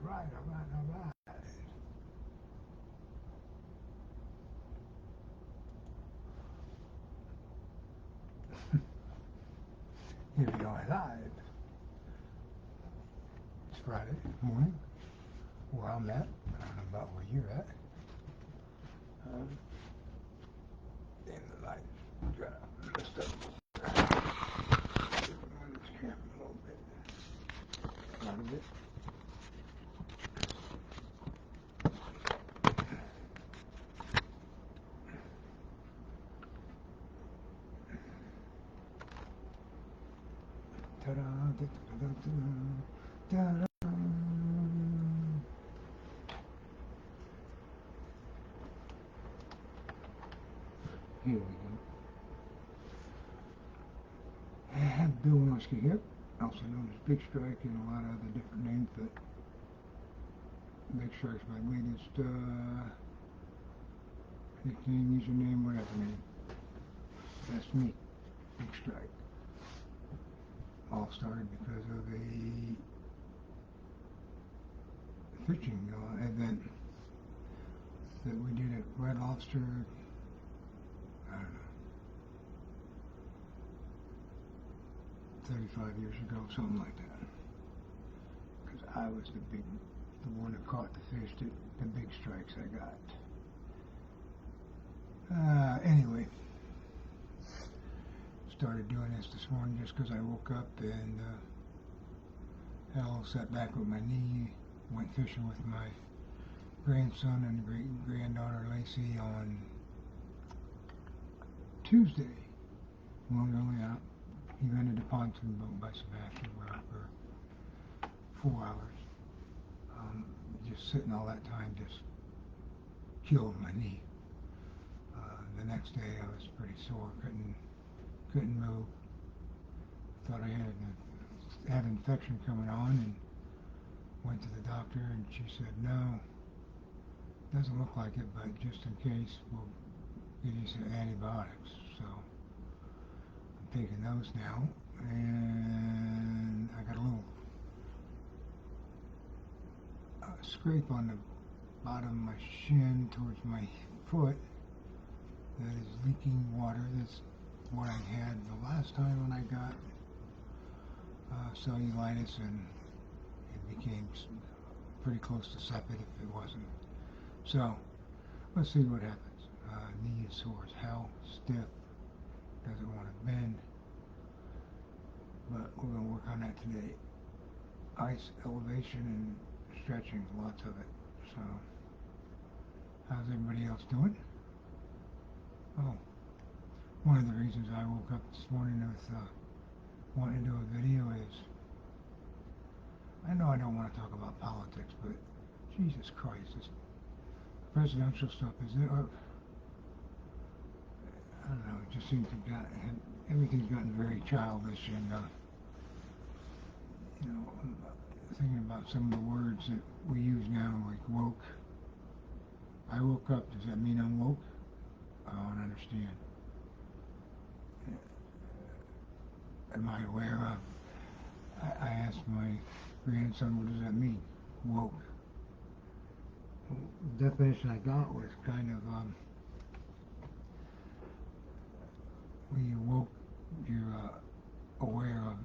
right, all right, all right. Here we are live. It's Friday morning where I'm at. I don't know about where you're at. Damn, the light got messed up. On this camera a little bit. Not a bit. Ta-da, da-da-da-da, da-da. Here we go. I have Bill Winoski here, also known as Big Strike and a lot of other different names, but Big Strike's my latest nickname, username, whatever name. That's me, Big Strike. All started because of a fishing event that we did at Red Lobster, I don't know, 35 years ago, something like that. Because I was the one that caught the fish, the big strikes I got. Anyway, started doing this morning just because I woke up and hell, sat back with my knee, went fishing with my grandson and great granddaughter Lacey on Tuesday. We were only out. He rented a pontoon boat by Sebastian. We're out for 4 hours. Just sitting all that time just killed my knee. The next day I was pretty sore, couldn't move. Thought I had an infection coming on and went to the doctor and she said, no, doesn't look like it, but just in case we'll give you some antibiotics. So I'm taking those now, and I got a little scrape on the bottom of my shin towards my foot that is leaking water. That's what I had the last time when I got cellulitis, and it became pretty close to septic if it wasn't. So let's see what happens. Knee is sore as hell, stiff, doesn't want to bend, but we're going to work on that today. Ice, elevation, and stretching, lots of it. So how's everybody else doing? Oh, one of the reasons I woke up this morning with wanting to do a video is, I know I don't want to talk about politics, but Jesus Christ, this presidential stuff is it? I don't know. It just seems to everything's gotten very childish, and I'm thinking about some of the words that we use now, like woke. I woke up. Does that mean I'm woke? I don't understand. Am I aware of? I asked my grandson, what does that mean? Woke. The definition I got was kind of, when you woke, you're aware of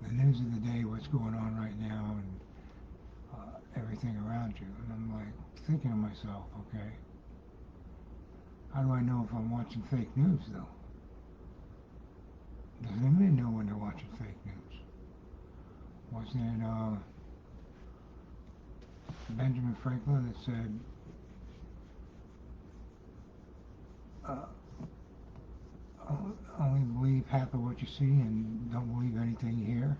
the news of the day, what's going on right now, and everything around you. And I'm like, thinking to myself, okay, how do I know if I'm watching fake news, though? Does anybody know when they're watching fake news? Wasn't it Benjamin Franklin that said, only believe half of what you see and don't believe anything you hear?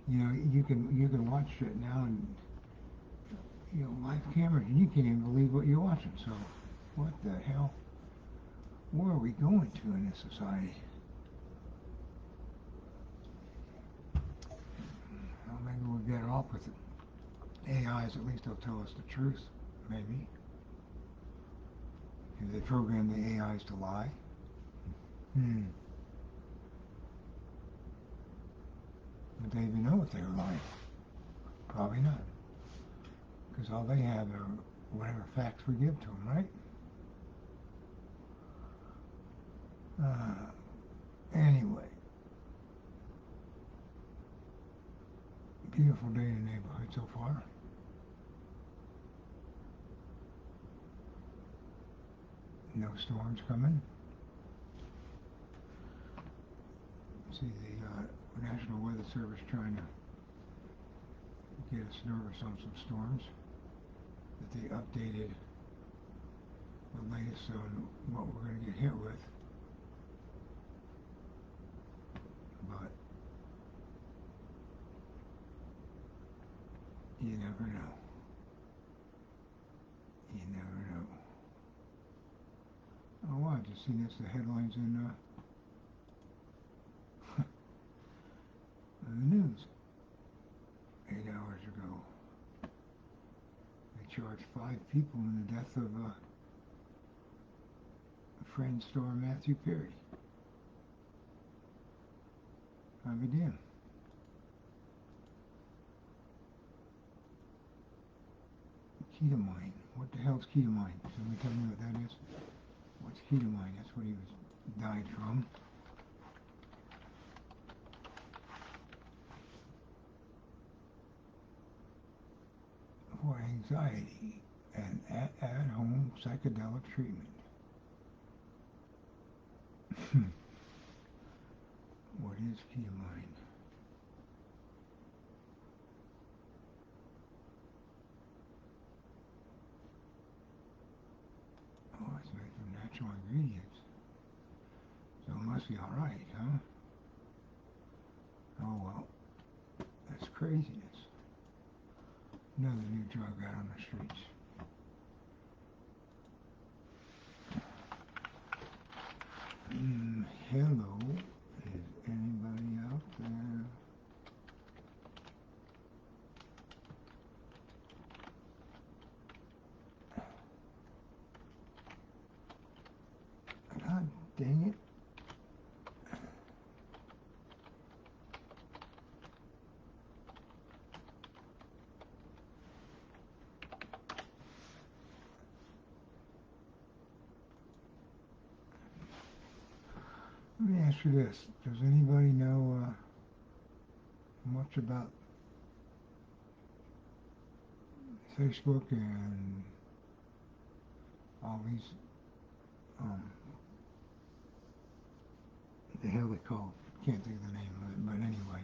You can watch it now, and live cameras, and you can't even believe what you're watching. So what the hell? Where are we going to in this society? Well, maybe we'll get it off with it. AIs, at least they'll tell us the truth, maybe. If they program the AIs to lie. Would they even know what they were like? Probably not. Because all they have are whatever facts we give to them, right? Anyway, beautiful day in the neighborhood so far. No storms coming. See the National Weather Service trying to get us nervous on some storms. That they updated the latest on what we're going to get hit with. But you never know. You never know. Oh, wow, just seen this, the headlines in the news 8 hours ago. They charged 5 people in the death of Friend star Matthew Perry. I'll be damned. Ketamine. What the hell's ketamine? Somebody tell me what that is. What's ketamine? That's what he died from. For anxiety and at-home psychedelic treatment. What is ketamine? Oh, it's made from natural ingredients. So it must be alright, huh? Oh well, that's craziness. Another new drug out on the streets. Hello, is anybody out there? God dang it. Let me ask you this. Does anybody know much about Facebook and all these, the hell they call, can't think of the name of it, but anyway,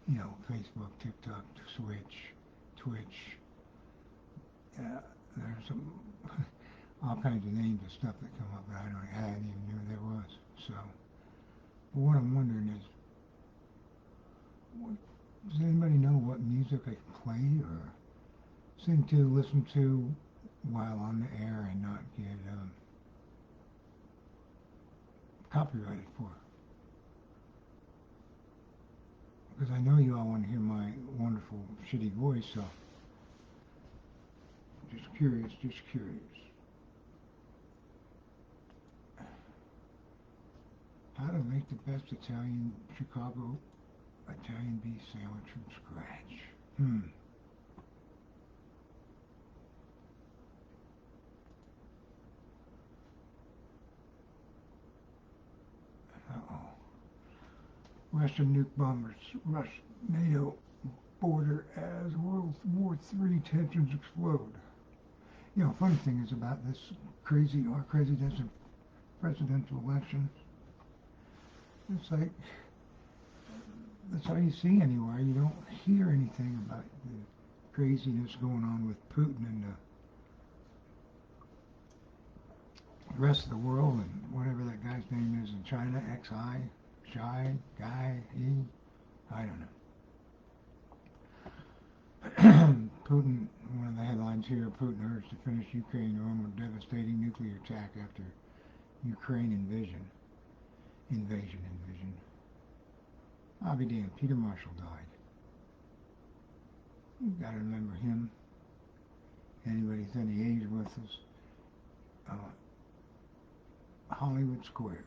you know, Facebook, TikTok, Twitch, there's some, all kinds of names of stuff that come up that I didn't even know there was. So, what I'm wondering is, does anybody know what music I can play or sing to, listen to while on the air and not get copyrighted for? Because I know you all want to hear my wonderful shitty voice, so just curious. How to make the best Chicago Italian beef sandwich from scratch. Uh-oh. Russian nuke bombers rush NATO border as World War III tensions explode. You know, funny thing is about this our crazy presidential election. It's like, that's all you see anywhere. You don't hear anything about the craziness going on with Putin and the rest of the world and whatever that guy's name is in China, XI, Shy, Guy, I don't know. Putin, one of the headlines here, Putin urged to finish Ukraine armed with devastating nuclear attack after Ukraine invasion. I'll be damned, Peter Marshall died. You gotta remember him. Anybody's any age with us. Hollywood Squares.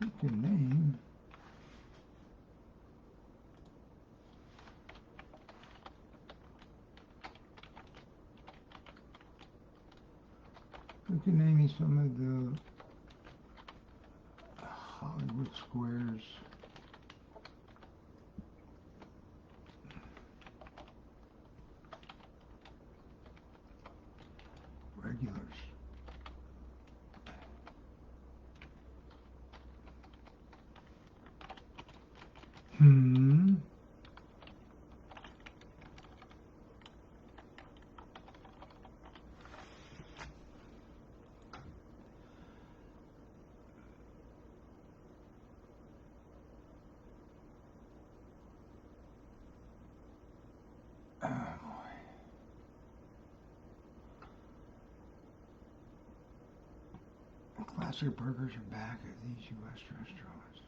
Chicken name. We can name me some of the Hollywood squares. Regulars. Hmm. Oh boy. Classic burgers are back at these U.S. restaurants.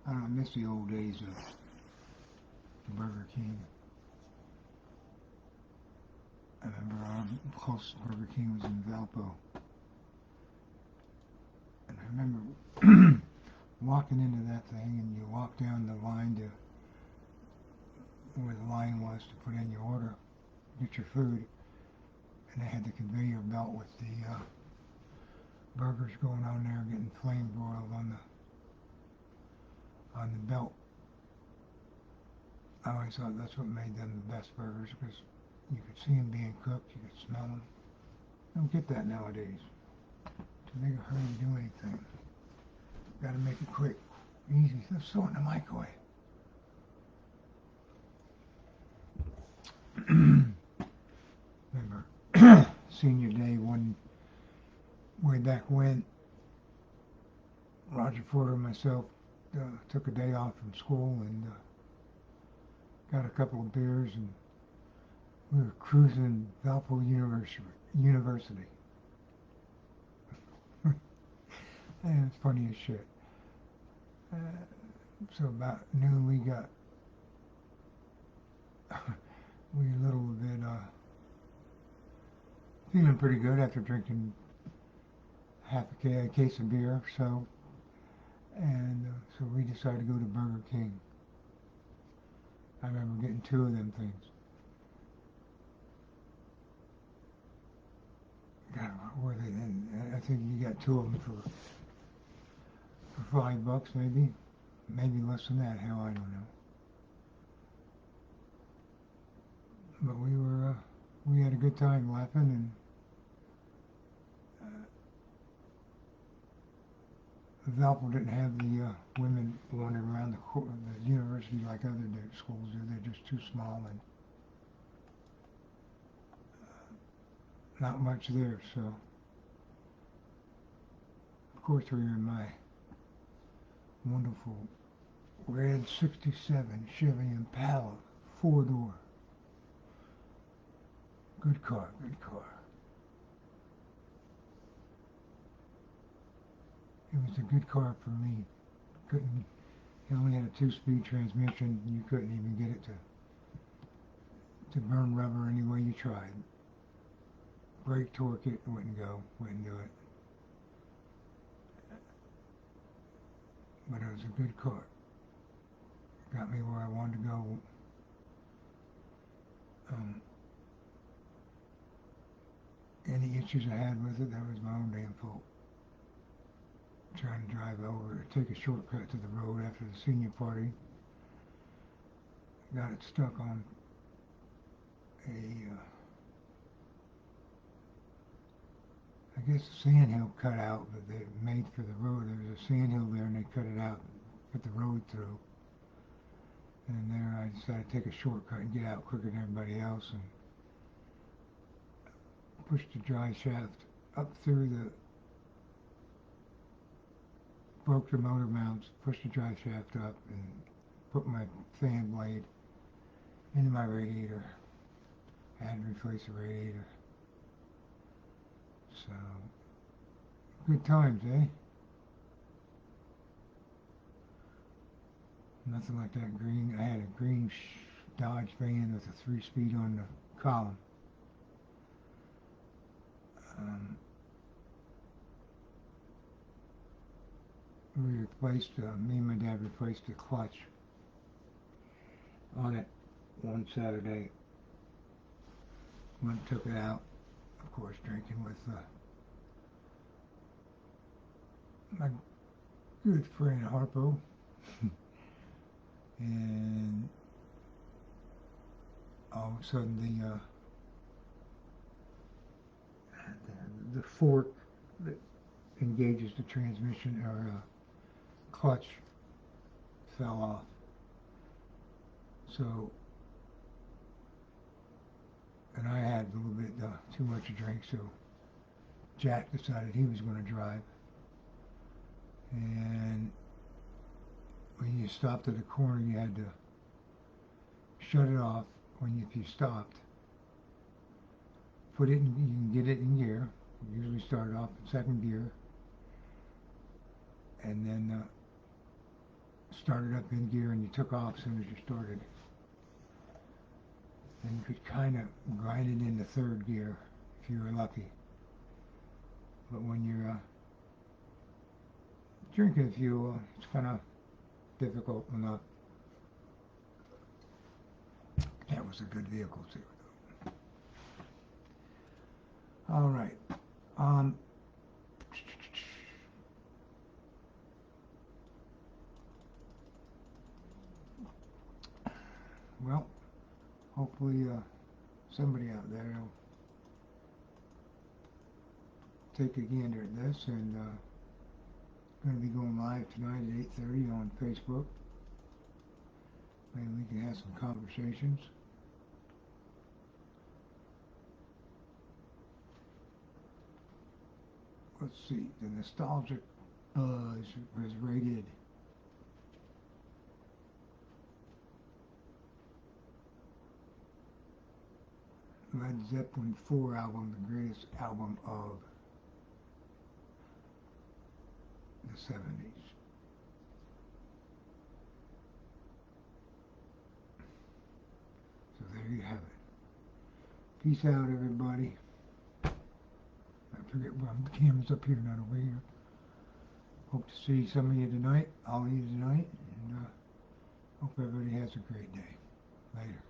I don't know, I miss the old days of Burger King. I remember our closest Burger King was in Valpo. And I remember walking into that thing, and you walk down the line to where the line was to put in your order, get your food, and they had the conveyor belt with the burgers going on there, getting flame broiled on the belt. I always thought that's what made them the best burgers, because you could see them being cooked, you could smell them. You don't get that nowadays. To make a hurry to do anything, got to make it quick, easy. Let's throw it in the microwave. Remember senior day, one way back when, Roger Porter and myself took a day off from school and got a couple of beers, and we were cruising Valpo University. And it's funny as shit. So about noon we got we a little bit feeling pretty good after drinking half a case of beer or so, and so we decided to go to Burger King. I remember getting two of them things. God, what were they then? I think you got two of them for $5, maybe less than that. Hell, I don't know. But we had a good time laughing, and Valpo didn't have the women wandering around the university like other schools do. They're just too small and not much there. So, of course, we were in my wonderful red '67 Chevy Impala 4-door. Good car, good car. It was a good car for me. It only had a 2-speed transmission. You couldn't even get it to burn rubber any way you tried. Brake torque it, wouldn't do it. But it was a good car. Got me where I wanted to go. Any issues I had with it, that was my own damn fault. Trying to drive over, take a shortcut to the road after the senior party. Got it stuck on I guess a sandhill cut out, but they made for the road. There was a sandhill there, and they cut it out, put the road through. And there I decided to take a shortcut and get out quicker than everybody else, and pushed the drive shaft up through broke the motor mounts, pushed the drive shaft up, and put my fan blade into my radiator. I had to replace the radiator. So, good times, eh? Nothing like that green. I had a green Dodge van with a 3-speed on the column. we replaced, me and my dad replaced the clutch on it one Saturday. Went and took it out, of course, drinking with my good friend Harpo. And all of a sudden the fork that engages the transmission or clutch fell off. So, and I had a little bit too much to drink, so Jack decided he was going to drive. And when you stopped at a corner, you had to shut it off if you stopped. Put it in, you can get it in gear. Usually start it off in second gear, and then start it up in gear, and you took off as soon as you started. Then you could kind of grind it into third gear if you were lucky. But when you're drinking fuel, it's kind of difficult enough. That was a good vehicle too. All right. Well, hopefully somebody out there will take a gander at this, and going to be going live tonight at 8:30 on Facebook. Maybe we can have some conversations. Let's see, the Nostalgic Buzz was rated Led Zeppelin 4 album, the greatest album of the 70s. So there you have it. Peace out, everybody. I forget, well, the camera's up here, not over here. Hope to see some of you tonight, all of you tonight, and hope everybody has a great day. Later.